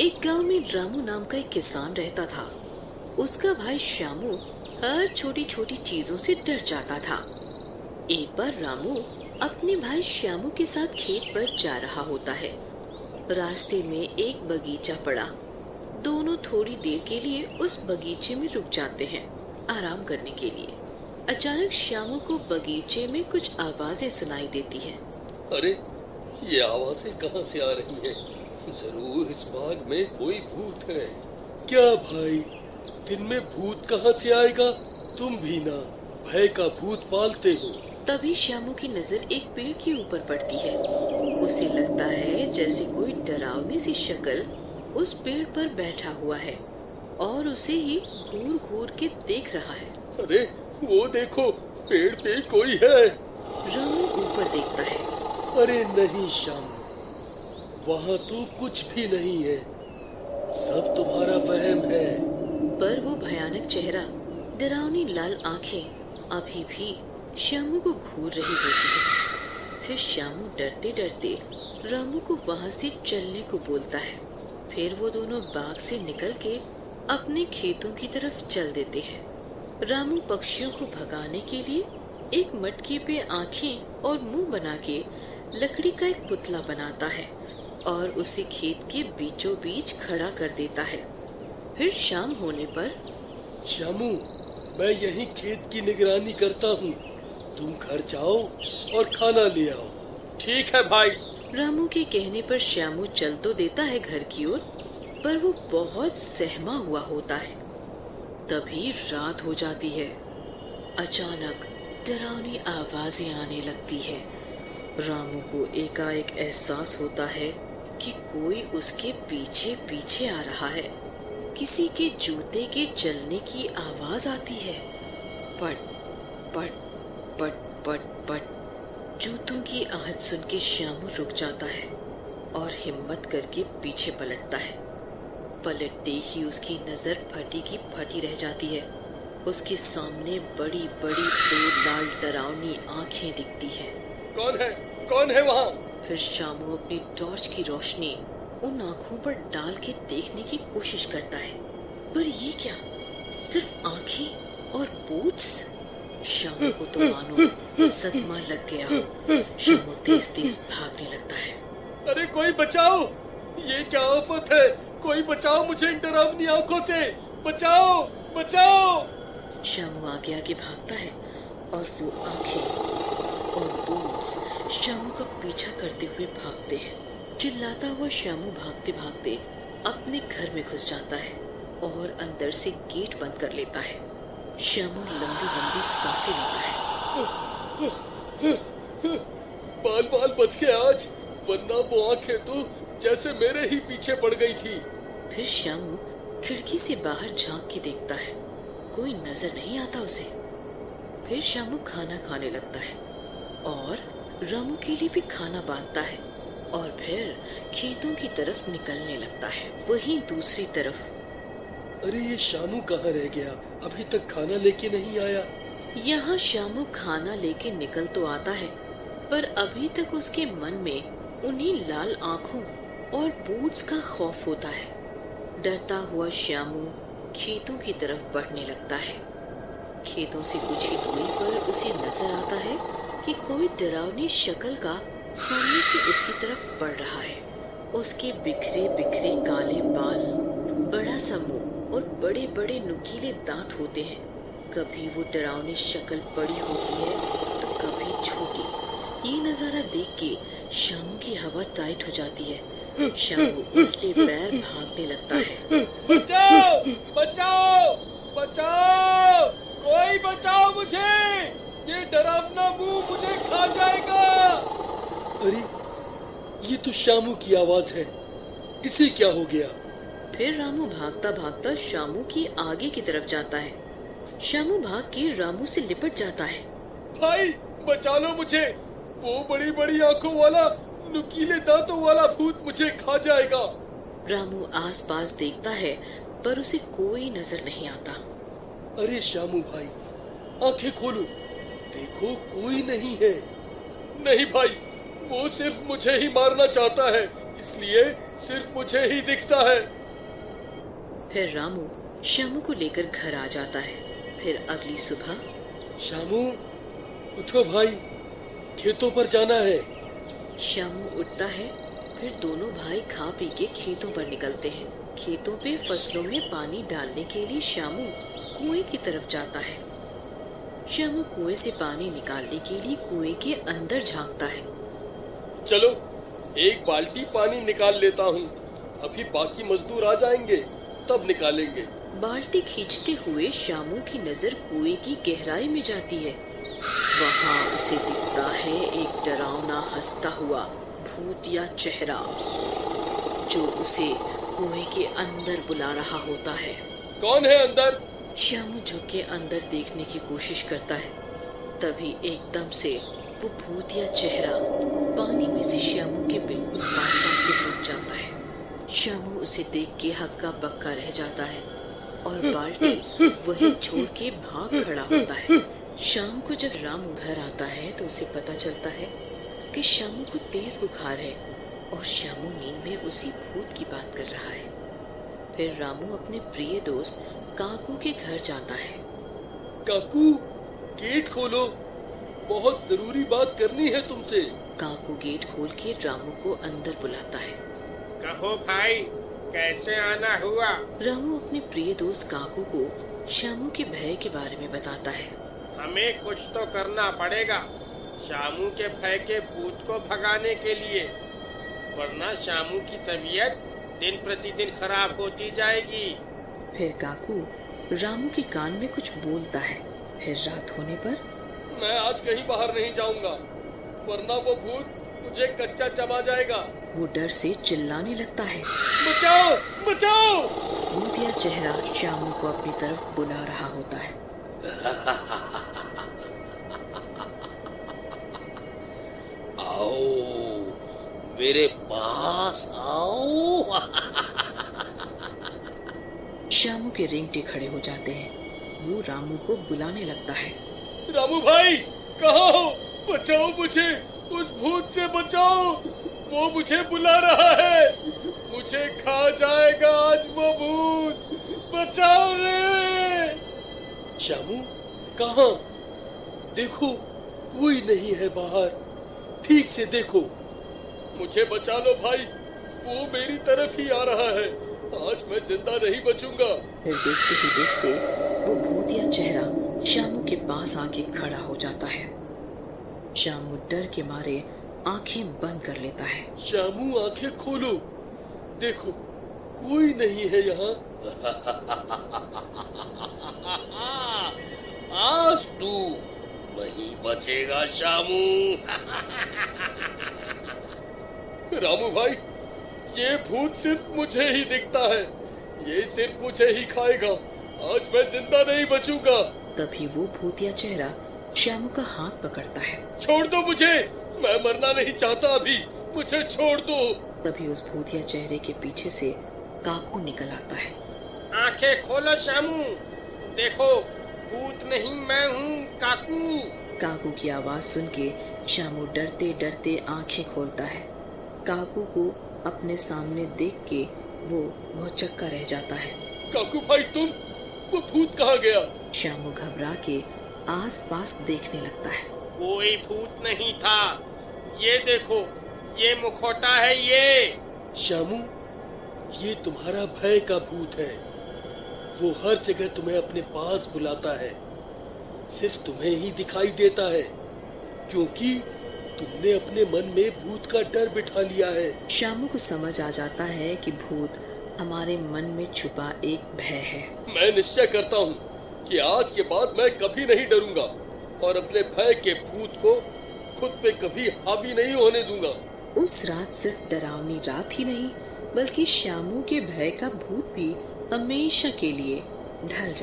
एक गांव में रामू नाम का एक किसान रहता था। उसका भाई श्यामू हर छोटी छोटी चीजों से डर जाता था। एक बार रामू अपने भाई श्यामू के साथ खेत पर जा रहा होता है। रास्ते में एक बगीचा पड़ा। दोनों थोड़ी देर के लिए उस बगीचे में रुक जाते हैं आराम करने के लिए। अचानक श्यामू को बगीचे में कुछ आवाजें सुनाई देती हैं। अरे, ये आवाजें कहाँ से आ रही हैं? जरूर इस बाग में कोई भूत है। क्या भाई, दिन में भूत कहाँ से आएगा? तुम भी ना भय का भूत पालते हो। तभी श्यामू की नजर एक पेड़ के ऊपर पड़ती है। उसे लगता है जैसे कोई डरावनी सी शक्ल उस पेड़ पर बैठा हुआ है और उसे ही घूर घूर के देख रहा है। अरे, वो देखो, पेड़ पे कोई है। रामू ऊपर देखता है। अरे नहीं श्यामू, वहाँ तो कुछ भी नहीं है, सब तुम्हारा वहम है। पर वो भयानक चेहरा, डरावनी लाल आंखें अभी भी श्यामू को घूर रही होती है। फिर श्यामू डरते डरते रामू को वहाँ से चलने को बोलता है। फिर वो दोनों बाग से निकल के अपने खेतों की तरफ चल देते हैं। रामू पक्षियों को भगाने के लिए एक मटके पे आंखें और मुंह बना के लकड़ी का एक पुतला बनाता है और उसे खेत के बीचों बीच खड़ा कर देता है। फिर शाम होने पर, श्यामू, मैं यहीं खेत की निगरानी करता हूँ, तुम घर जाओ और खाना ले आओ। ठीक है भाई। रामू के कहने पर श्यामू चल तो देता है घर की ओर, पर वो बहुत सहमा हुआ होता है। तभी रात हो जाती है। अचानक डरावनी आवाजें आने लगती है। रामू को एकाएक एहसास होता है कि कोई उसके पीछे पीछे आ रहा है। किसी के जूते के चलने की आवाज आती है। पट पट पट पट पट। जूतों की आहट सुन के श्यामू रुक जाता है और हिम्मत करके पीछे पलटता है। पलटते ही उसकी नजर फटी की फटी रह जाती है। उसके सामने बड़ी बड़ी दो लाल डरावनी आंखें दिखती है। कौन है? कौन है वहाँ? फिर श्यामू अपनी टॉर्च की रोशनी उन आंखों पर डाल के देखने की कोशिश करता है, पर ये क्या, सिर्फ आंखें और बूट्स। श्यामू को तो मानो सदमा लग गया हो। श्यामू तेज तेज भागने लगता है। अरे कोई बचाओ, ये क्या आफत है? कोई बचाओ मुझे इन डरावनी आंखों से, बचाओ बचाओ। श्यामू आगे आगे भागता है और वो आंखें और बूट्स श्यामू का पीछा करते हुए भागते हैं। चिल्लाता हुआ श्यामू भागते भागते अपने घर में घुस जाता है और अंदर से गेट बंद कर लेता है। श्यामू लंबी लंबी सांसें लेता है। बाल बाल बच गए आज, वरना वो आंखें तो जैसे मेरे ही पीछे पड़ गई थी। फिर श्यामू खिड़की से बाहर झांक के देखता है, कोई नजर नहीं आता उसे। फिर श्यामू खाना खाने लगता है और रामू के लिए भी खाना बांधता है और फिर खेतों की तरफ निकलने लगता है। वहीं दूसरी तरफ, अरे ये श्यामू कहाँ रह गया? अभी तक खाना लेके नहीं आया। यहाँ श्यामू खाना लेके निकल तो आता है, पर अभी तक उसके मन में उन्हीं लाल आंखों और बूट्स का खौफ होता है। डरता हुआ श्यामू खेतों की तरफ बढ़ने लगता है। खेतों से कुछ ही दूरी पर उसे नजर आता है कि कोई डरावनी शक्ल का सामने से उसकी तरफ बढ़ रहा है। उसके बिखरे बिखरे काले बाल, बड़ा सा मुंह और बड़े बड़े नुकीले दांत होते हैं। कभी वो डरावनी शक्ल बड़ी होती है तो कभी छोटी। ये नजारा देख के श्यामू की हवा टाइट हो जाती है। श्यामू उल्टे पैर भागने लगता है। बचाओ बचाओ बचाओ, कोई बचाओ मुझे, ये डरावना मुंह मुझे खा जाएगा। अरे, ये तो श्यामू की आवाज है, इसे क्या हो गया? फिर रामू भागता भागता श्यामू की आगे की तरफ जाता है। श्यामू भाग के रामू से लिपट जाता है। भाई बचा लो मुझे, वो बड़ी बड़ी आंखों वाला, नुकीले दांतों वाला भूत मुझे खा जाएगा। रामू आसपास देखता है पर उसे कोई नजर नहीं आता। अरे श्यामू भाई, आंखें खोलो, देखो कोई नहीं है। नहीं भाई, वो सिर्फ मुझे ही मारना चाहता है, इसलिए सिर्फ मुझे ही दिखता है। फिर रामू श्यामू को लेकर घर आ जाता है। फिर अगली सुबह श्यामू, उठो भाई, खेतों पर जाना है। श्यामू उठता है। फिर दोनों भाई खा पी के खेतों पर निकलते हैं। खेतों पे फसलों में पानी डालने के लिए श्यामू कुएं की तरफ जाता है। श्यामू कुएं से पानी निकालने के लिए कुएं के अंदर झांकता है। चलो, एक बाल्टी पानी निकाल लेता हूँ, अभी बाकी मजदूर आ जाएंगे तब निकालेंगे। बाल्टी खींचते हुए श्यामू की नजर कुएं की गहराई में जाती है। वहाँ उसे दिखता है एक डरावना हंसता हुआ भूतिया चेहरा, जो उसे कुएं के अंदर बुला रहा होता है। कौन है अंदर? श्यामू झुक के अंदर देखने की कोशिश करता है। तभी एकदम से वो भूतिया चेहरा पानी में से श्यामू के बिल्कुल पास आके रुक जाता है। श्यामू उसे देख के हक्का बक्का रह जाता है और बाल्टी वहीं छोड़ के भाग खड़ा होता है। शाम को जब रामू घर आता है तो उसे पता चलता है कि श्यामू को तेज बुखार है और श्यामू नींद में उसी भूत की बात कर रहा है। फिर रामू अपने प्रिय दोस्त काकू के घर जाता है। काकू, गेट खोलो, बहुत जरूरी बात करनी है तुमसे। काकू गेट खोल के रामू को अंदर बुलाता है। कहो भाई, कैसे आना हुआ? रामू अपने प्रिय दोस्त काकू को श्यामू के भय के बारे में बताता है। हमें कुछ तो करना पड़ेगा श्यामू के भय के भूत को भगाने के लिए, वरना श्यामू की तबीयत दिन प्रतिदिन खराब होती जाएगी। फिर काकू रामू के कान में कुछ बोलता है। फिर रात होने पर मैं आज कहीं बाहर नहीं जाऊंगा, वरना वो भूत मुझे कच्चा चबा जाएगा। वो डर से चिल्लाने लगता है। बचाओ, बचाओ! भूतिया चेहरा श्यामू को अपनी तरफ बुला रहा होता है। आओ, मेरे पास आओ। श्यामू के रेंगटे खड़े हो जाते हैं। वो रामू को बुलाने लगता है। रामू भाई, कहाँ हो? बचाओ मुझे, उस भूत से बचाओ, वो मुझे बुला रहा है, मुझे खा जाएगा आज वो भूत, बचाओ रे! श्यामू, कहाँ? देखो, कोई नहीं है बाहर, ठीक से देखो। मुझे बचा लो भाई, वो मेरी तरफ ही आ रहा है, आज मैं जिंदा नहीं बचूंगा। फिर देखते ही देखते वो भूतिया चेहरा श्यामू के पास आके खड़ा हो जाता है। श्यामू डर के मारे आंखें बंद कर लेता है। श्यामू, आंखें खोलो, देखो कोई नहीं है यहाँ। आज तू नहीं बचेगा श्यामू। रामू भाई, ये भूत सिर्फ मुझे ही दिखता है, ये सिर्फ मुझे ही खाएगा, आज मैं जिंदा नहीं बचूंगा। तभी वो भूतिया चेहरा श्यामू का हाथ पकड़ता है। छोड़ दो मुझे, मैं मरना नहीं चाहता अभी, मुझे छोड़ दो। तभी उस भूतिया चेहरे के पीछे से काकू निकल आता है। आंखें खोलो श्यामू, देखो भूत नहीं मैं हूँ काकू। काकू की आवाज सुन के श्यामू डरते डरते आंखें खोलता है। काकू को अपने सामने देख के वो चक्का रह जाता है। काकू भाई, तुम, वो भूत कहाँ गया? श्यामू घबरा के आस पास देखने लगता है। कोई भूत नहीं था, ये देखो, ये मुखौटा है ये। श्यामू, ये तुम्हारा भय का भूत है, वो हर जगह तुम्हें अपने पास बुलाता है, सिर्फ तुम्हें ही दिखाई देता है, क्योंकि तुमने अपने मन में भूत का डर बिठा लिया है। श्यामू को समझ आ जाता है कि भूत हमारे मन में छुपा एक भय है। मैं निश्चय करता हूँ कि आज के बाद मैं कभी नहीं डरूंगा और अपने भय के भूत को खुद पे कभी हावी नहीं होने दूंगा। उस रात सिर्फ डरावनी रात ही नहीं, बल्कि श्यामू के भय का भूत भी हमेशा के लिए ढल